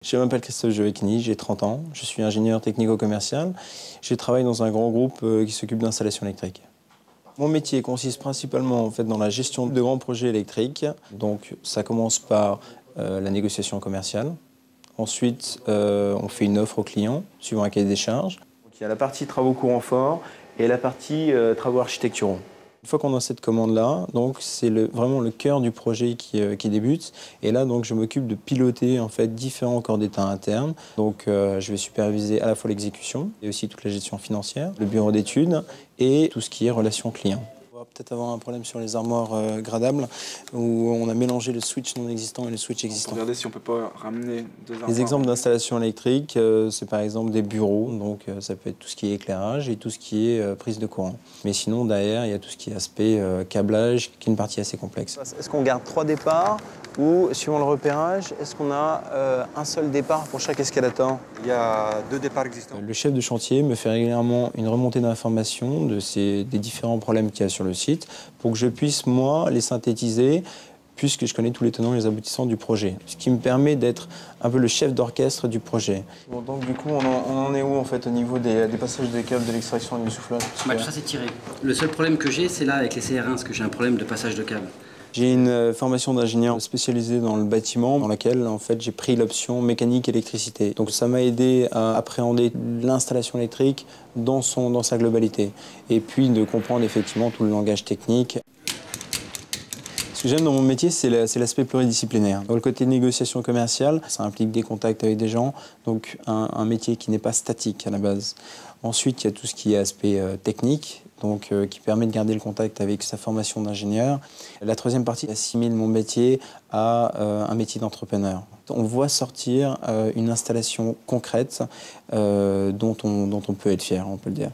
Je m'appelle Christophe Giovecchini, j'ai 30 ans, je suis ingénieur technico-commercial. Je travaille dans un grand groupe qui s'occupe d'installations électriques. Mon métier consiste principalement dans la gestion de grands projets électriques. Donc ça commence par la négociation commerciale. Ensuite, on fait une offre au client, suivant un cahier des charges. Donc, il y a la partie travaux courants forts et la partie travaux architecturaux. Une fois qu'on a cette commande-là, c'est vraiment le cœur du projet qui débute. Et là, je m'occupe de piloter différents corps d'état internes. Je vais superviser à la fois l'exécution et aussi toute la gestion financière, le bureau d'études et tout ce qui est relations clients. On va peut-être avoir un problème sur les armoires gradables où on a mélangé le switch non existant et le switch existant. Regardez si on peut pas ramener deux armoires. Les exemples d'installation électrique, c'est par exemple des bureaux, ça peut être tout ce qui est éclairage et tout ce qui est prise de courant. Mais sinon, derrière, il y a tout ce qui est aspect câblage, qui est une partie assez complexe. Est-ce qu'on garde 3 départs ou, suivant le repérage, est-ce qu'on a un seul départ pour chaque escalator? Il y a 2 départs existants. Le chef de chantier me fait régulièrement une remontée d'informations des différents problèmes qu'il y a sur le site pour que je puisse, moi, les synthétiser puisque je connais tous les tenants et les aboutissants du projet. Ce qui me permet d'être un peu le chef d'orchestre du projet. Bon, donc du coup, on en est où au niveau des passages des câbles de l'extraction et du soufflage? Tout ça c'est tiré. Le seul problème que j'ai, c'est là avec les CR1, parce que j'ai un problème de passage de câbles. J'ai une formation d'ingénieur spécialisée dans le bâtiment, dans laquelle j'ai pris l'option mécanique électricité. Donc ça m'a aidé à appréhender l'installation électrique dans sa globalité. Et puis de comprendre effectivement tout le langage technique. Ce que j'aime dans mon métier, c'est l'aspect pluridisciplinaire. Le côté négociation commerciale, ça implique des contacts avec des gens, donc un métier qui n'est pas statique à la base. Ensuite, il y a tout ce qui est aspect technique, qui permet de garder le contact avec sa formation d'ingénieur. La troisième partie assimile mon métier à un métier d'entrepreneur. On voit sortir une installation concrète dont on peut être fier, on peut le dire.